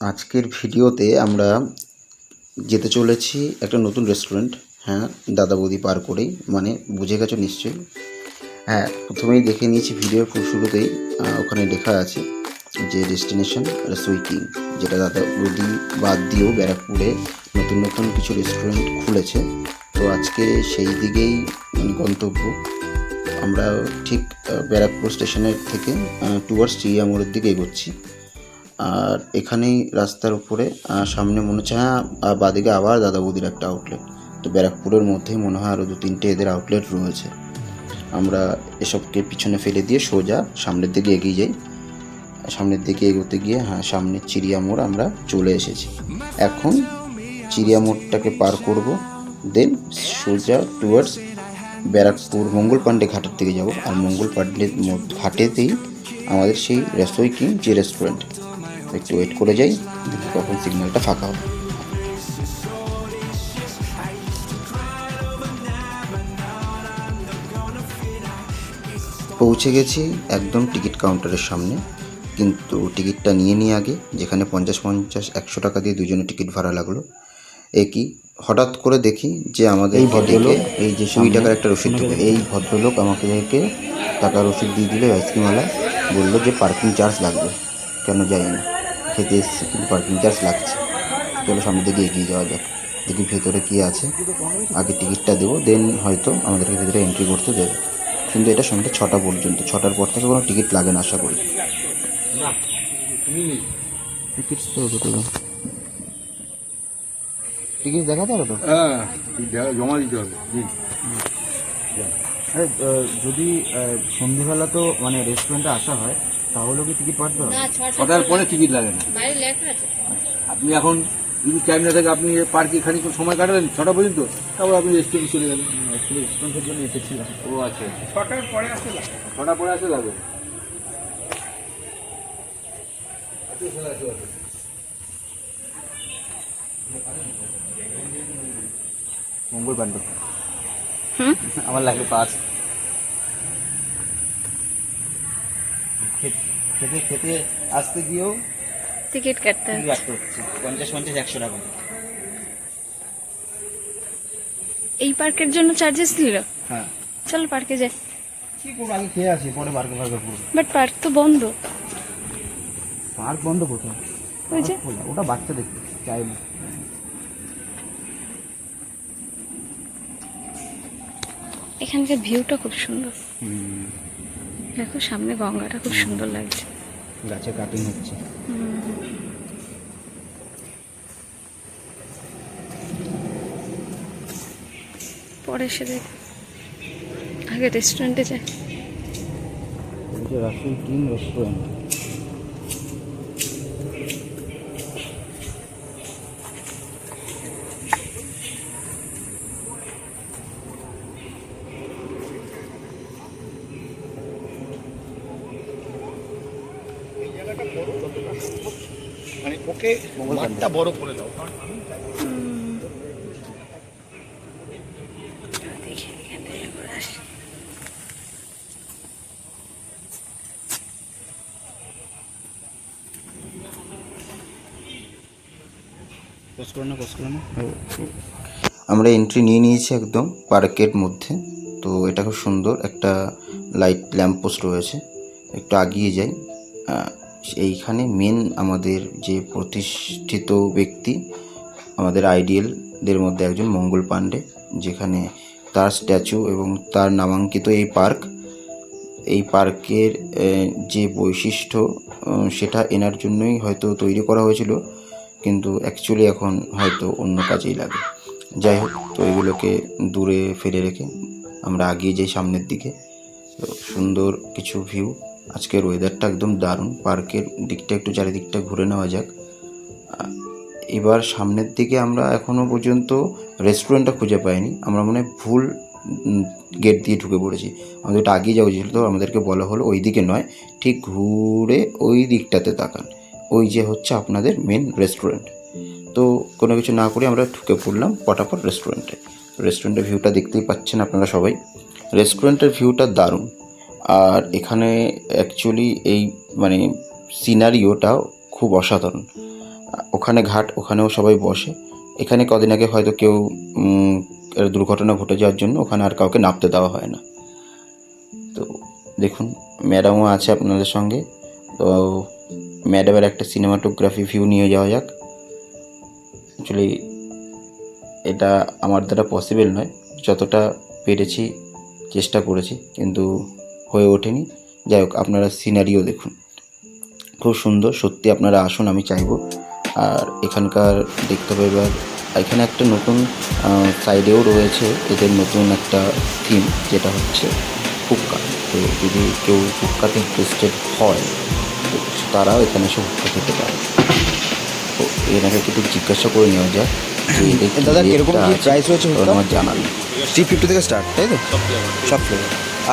আজকের ভিডিওতে আমরা যেতে চলেছি একটা নতুন রেস্টুরেন্ট। হ্যাঁ, দাদা বৌদি পার করেই, মানে বুঝে গেছো নিশ্চয়ই। হ্যাঁ, প্রথমেই দেখে নিয়েছি ভিডিওর শুরুতেই, ওখানে লেখা আছে যে ডেস্টিনেশন রসোই কিং, যেটা দাদা বৌদি বাদ দিয়েও ব্যারাকপুরে নতুন নতুন কিছু রেস্টুরেন্ট খুলেছে। তো আজকে সেই দিকেই গন্তব্য। আমরা ঠিক ব্যারাকপুর স্টেশনের থেকে টুয়ার্ডস চিড়িয়া মোড়ের দিকে এগোচ্ছি। আর এখানেই রাস্তার উপরে সামনে মনে হচ্ছে, হ্যাঁ, বাদিকে আবার দাদা বৌদির একটা আউটলেট। তো ব্যারাকপুরের মধ্যেই মনে হয় আরও 2-3টে এদের আউটলেট রয়েছে। আমরা এসবকে পিছনে ফেলে দিয়ে সোজা সামনের দিকে এগিয়ে যাই। সামনের দিকে এগোতে গিয়ে সামনে চিড়িয়া মোড় আমরা চলে এসেছি। এখন চিড়িয়া মোড়টাকে পার করব, দেন সোজা টুয়ার্ডস ব্যারাকপুর মঙ্গল পাণ্ডে ঘাটের দিকে যাব। আর মঙ্গল পাণ্ডে ঘাটেতেই আমাদের সেই রসোই কিং যে রেস্টুরেন্ট। একটু ওয়েট করে যাই, দেখি কখন সিগন্যালটা ফাঁকা হবে। পৌঁছে গেছি একদম টিকিট কাউন্টারের সামনে, কিন্তু টিকিটটা নিয়ে আগে, যেখানে 50-50-100 টাকা দিয়ে দুজনে টিকিট ভাড়া লাগলো। একই হঠাৎ করে দেখি যে আমাদের এই ভদ্রলোক, এই যে 2 টাকার একটা রসিদ দেবে, এই ভদ্রলোক আমাদেরকে টাকা রসিদ দিয়ে দিলে আইসক্রিমওয়ালা, বললো যে পার্কিং চার্জ লাগবে। কেন জানি না, খেতে এসেছি কিন্তু পার্কিং চার্জ লাগছে। চলো সামনের দিকে এগিয়ে যাওয়া যাক, দেখি ভেতরে কী আছে। আগে টিকিটটা দেবো, দেন হয়তো আমাদেরকে ভেতরে এন্ট্রি করতে দেবে। কিন্তু এটা সন্ধ্যে 6টা পর্যন্ত, 6টার পর থেকে কোনো টিকিট লাগে না আশা করি। টিকিট তো টিকিট দেখাতে হবে তো? হ্যাঁ, জমা দিতে হবে। আরে যদি সন্ধ্যেবেলা তো মানে রেস্টুরেন্টে আসা হয়, তাহলেও কি টিকিট পাঠাতে হবে? 6টার পরে টিকিট লাগে না। আপনি এখন যদি টাইম না থাকে, আপনি পার্কে খানিক সময় কাটালেন 6টা পর্যন্ত, তারপর আপনি রেস্টুরেন্টে চলে গেলেন। রেস্টুরেন্টের জন্য এসেছিলাম। ও আচ্ছা, 6টার পরে আসতে লাগে। 6টা পরে আসতে লাগে। মঙ্গল পাণ্ডে আমার লাগে 5। খেতে খেতে আসতে গিয়েও টিকিট কাটতে হচ্ছে 50-50-100 টাকা। এই পার্কের জন্য চার্জেস দিল? হ্যাঁ, চলো পার্কে যাই। কি করবো, আগে খেয়ে আসি, পরে পার্কে করবো। বাট পার্ক তো বন্ধ। পার্ক বন্ধ কোথায়? ওই যে ওটা বাচ্চা দেখতে চাই না। এখানকার ভিউটা খুব সুন্দর। দেখো সামনে গঙ্গাটা খুব সুন্দর লাগছে। গাছে কাটিং হচ্ছে। পরে এসে দেখ, আগে রেস্টুরেন্টে যাই। Rasoi king restaurant. মানে ওকে মাঠটা বড় করে দাও। দেখি এখান থেকে ঘুরে আসি। আমরা এন্ট্রি নিয়েছি একদম পার্কের মধ্যে। তো এটা খুব সুন্দর, একটা লাইট ল্যাম্প পোস্ট রয়েছে। একটু আগিয়ে যাই, এইখানে মেন আমাদের যে প্রতিষ্ঠিত ব্যক্তি, আমাদের আইডিয়ালদের মধ্যে একজন মঙ্গল পাণ্ডে, যেখানে তার স্ট্যাচু এবং তার নামাঙ্কিত এই পার্ক। এই পার্কের যে বৈশিষ্ট্য, সেটা এনার জন্যই হয়তো তৈরি করা হয়েছিল, কিন্তু অ্যাকচুয়ালি এখন হয়তো অন্য কাজেই লাগে। যাই হোক, তো এগুলোকে দূরে ফেলে রেখে আমরা এগিয়ে যাই সামনের দিকে। তো সুন্দর কিছু ভিউ, আজকের ওয়েদারটা একদম দারুণ। পার্কের দিকটা একটু চারিদিকটা ঘুরে নেওয়া যাক। এবার সামনের দিকে আমরা এখনও পর্যন্ত রেস্টুরেন্টটা খুঁজে পাইনি, আমরা মনে হয় ভুল গেট দিয়ে ঢুকে পড়েছি। আমাদের একটু আগিয়ে যাওয়া উচিত, তো আমাদেরকে বলা হলো ওই দিকে নয়, ঠিক ঘুরে ওই দিকটাতে তাকান, ওই যে হচ্ছে আপনাদের মেন রেস্টুরেন্ট। তো কোনো কিছু না করে আমরা ঢুকে পড়লাম পটাপট রেস্টুরেন্টে। রেস্টুরেন্টের ভিউটা দেখতেই পাচ্ছেন আপনারা সবাই। রেস্টুরেন্টের ভিউটা দারুণ। আর এখানে অ্যাকচুয়ালি এই মানে সিনারিওটাও খুব অসাধারণ। ওখানে ঘাট, ওখানেও সবাই বসে। এখানে কদিন আগে হয়তো কেউ দুর্ঘটনা ঘটে যাওয়ার জন্য ওখানে আর কাউকে নামতে দেওয়া হয় না। তো দেখুন ম্যাডামও আছে আপনাদের সঙ্গে। তো ম্যাডামের একটা সিনেমাটোগ্রাফি ভিউ নিয়ে যাওয়া যাক। অ্যাকচুয়ালি এটা আমার দ্বারা পসিবল নয়, যতটা পেরেছি চেষ্টা করেছি, কিন্তু হয়ে ওঠেনি। যাই হোক, আপনারা সিনারিও দেখুন, খুব সুন্দর সত্যি। আপনারা আসুন, আমি চাইবো। আর এখানকার দেখতে হবে এবার এখানে একটা নতুন সাইডেও রয়েছে এদের নতুন একটা থিম, যেটা হচ্ছে হুক্কা। তো যদি কেউ হুক্কাতে ইন্টারেস্টেড হয় তো তারাও এখানে এসে হুক্কা খেতে পারে। তো এনাকে একটু জিজ্ঞাসা করে নেওয়া যায় যে এদের কি দাদা, কিরকম রেটটা কি আছে? প্রাইস রয়েছে তো হুক্কা? আমার জানা নেই। 350 থেকে স্টার্ট, তাই তো? সব ফ্লেভার।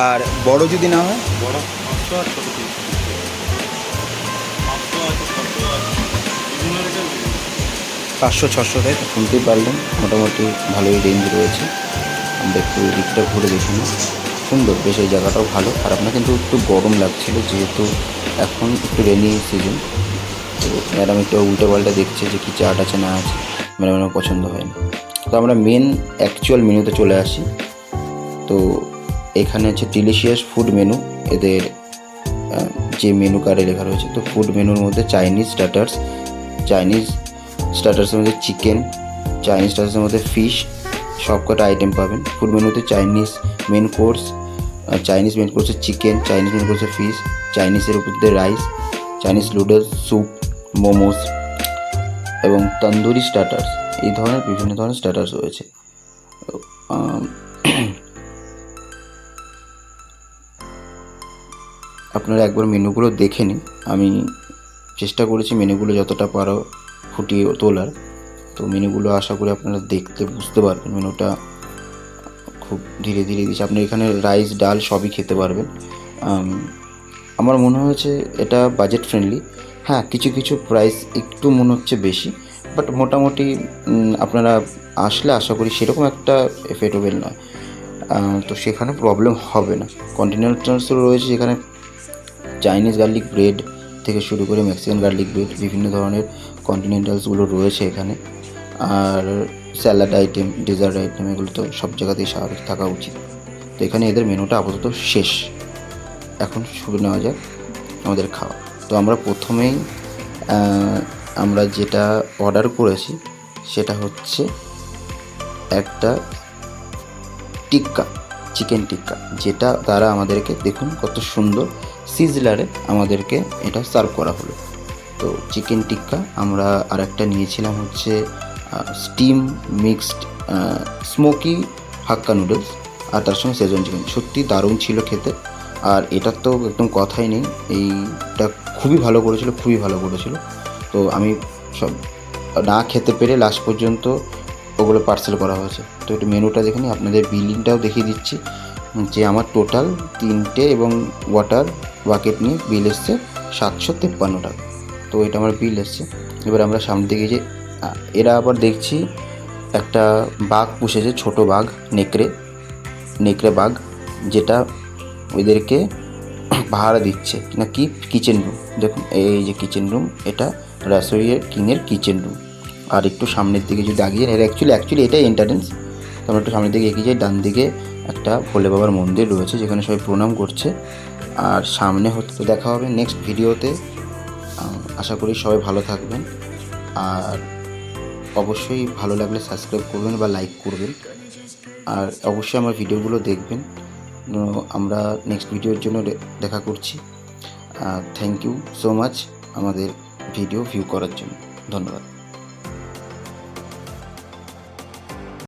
আর বড় যদি না হয়? 500-600, তাই তো? শুনতেই পারলেন মোটামুটি ভালোই রেঞ্জ রয়েছে। আমরা একটু দিকটা ঘুরে দেখি না। সুন্দর বেশ, এই জায়গাটাও ভালো, খারাপ না, কিন্তু একটু গরম লাগছিল যেহেতু এখন একটু রেনি সিজন। তো ম্যাডাম একটু উল্টে পাল্টে দেখছে যে কী চাট আছে না আছে, ম্যাডামের পছন্দ হয় না। তো আমরা মেন অ্যাকচুয়াল মেনুতে চলে আসি। তো এখানে আছে ডিলিশিয়াস ফুড মেনু, এদের যে মেনু কার্ডে লেখা রয়েছে। তো ফুড মেনুর মধ্যে চাইনিজ স্টার্টার্সের মধ্যে চিকেন, চাইনিজ স্টার্টার্সের মধ্যে ফিশ, সব কটা আইটেম পাবেন। ফুড মেনুতে Chinese main course, Chinese main কোর্সে চিকেন, চাইনিজ মেন কোর্সে ফিশ, চাইনিজের উপর দিয়ে rice, Chinese noodles, soup, momos এবং তন্দুরি স্টার্টার্স, এই ধরনের বিভিন্ন ধরনের স্টার্টার্স রয়েছে। আপনারা একবার মেনুগুলো দেখে নিন। আমি চেষ্টা করেছি মেনুগুলো যতটা পারো ফুটিয়ে তোলার। তো মেনুগুলো আশা করি আপনারা দেখতে বুঝতে পারবেন। মেনুটা খুব ধীরে ধীরে দিচ্ছে। আপনি এখানে রাইস, ডাল সবই খেতে পারবেন। আমার মনে হয়েছে এটা বাজেট ফ্রেন্ডলি। হ্যাঁ, কিছু কিছু প্রাইস একটু মনে হচ্ছে বেশি, বাট মোটামুটি আপনারা আসলে আশা করি সেরকম একটা এফেক্টেবল নয়। তো সেখানে প্রবলেম হবে না। কন্টিনেন্টালসও রয়েছে, যেখানে চাইনিজ গার্লিক ব্রেড থেকে শুরু করে মেক্সিকান গার্লিক ব্রেড, বিভিন্ন ধরনের কন্টিনেন্টালসগুলো রয়েছে এখানে। আর স্যালাড আইটেম, ডেজার্ট আইটেম, এগুলো তো সব জায়গাতেই স্বাভাবিক থাকা উচিত। তো এখানে এদের মেনুটা আপাতত শেষ। এখন শুরু নেওয়া যাক আমাদের খাওয়া। তো আমরা প্রথমেই আমরা যেটা অর্ডার করেছি সেটা হচ্ছে একটা টিক্কা, চিকেন টিক্কা, যেটা তারা আমাদেরকে দেখুন কত সুন্দর সিজলারে আমাদেরকে এটা সার্ভ করা হলো। তো চিকেন টিক্কা আমরা আরেকটা নিয়েছিলাম হচ্ছে স্টিম মিক্সড স্মোকি হাক্কা নুডলস, আর তার সঙ্গে সেজওয়ান চিকেন। সত্যি দারুণ ছিল খেতে। আর এটার তো একদম কথাই নেই, এইটা খুবই ভালো করেছিল। তো আমি সব না খেতে পেরে লাস্ট পর্যন্ত ওগুলো পার্সেল করা হয়েছে। তো একটু মেনুটা দেখে নিই, আপনাদের বিলিংটাও দেখিয়ে দিচ্ছি যে আমার টোটাল 3টে এবং ওয়াটার বাকেট নিয়ে বিল এসছে 753 টাকা। তো এটা আমার বিল এসছে। এবার আমরা সামনে দিকে যে এরা আবার দেখছি একটা বাঘ পুষেছে, ছোট বাঘ, নেকড়ে বাঘ, যেটা ওদেরকে ভাড়া দিচ্ছে না কি কিচেন রুম। দেখুন এই যে কিচেন রুম, এটা রাসোইয়ের কিংয়ের কিচেন রুম। আর একটু সামনের দিকে যদি আগিয়ে, এর অ্যাকচুয়ালি এটাই এন্ট্রান্স। তো আমরা একটু সামনের দিকে এগিয়ে যাই, ডান দিকে একটা ভোলে বাবার মন্দির রয়েছে যেখানে সবাই প্রণাম করছে। আর সামনে হচ্ছে দেখা হবে নেক্সট ভিডিওতে। আশা করি সবাই ভালো থাকবেন। আর অবশ্যই ভালো লাগলে সাবস্ক্রাইব করবেন বা লাইক করবেন। আর অবশ্যই আমার ভিডিওগুলো দেখবেন। আমরা নেক্সট ভিডিওর জন্য দেখা করছি। থ্যাংক ইউ সো মাচ আমাদের ভিডিও ভিউ করার জন্য। ধন্যবাদ।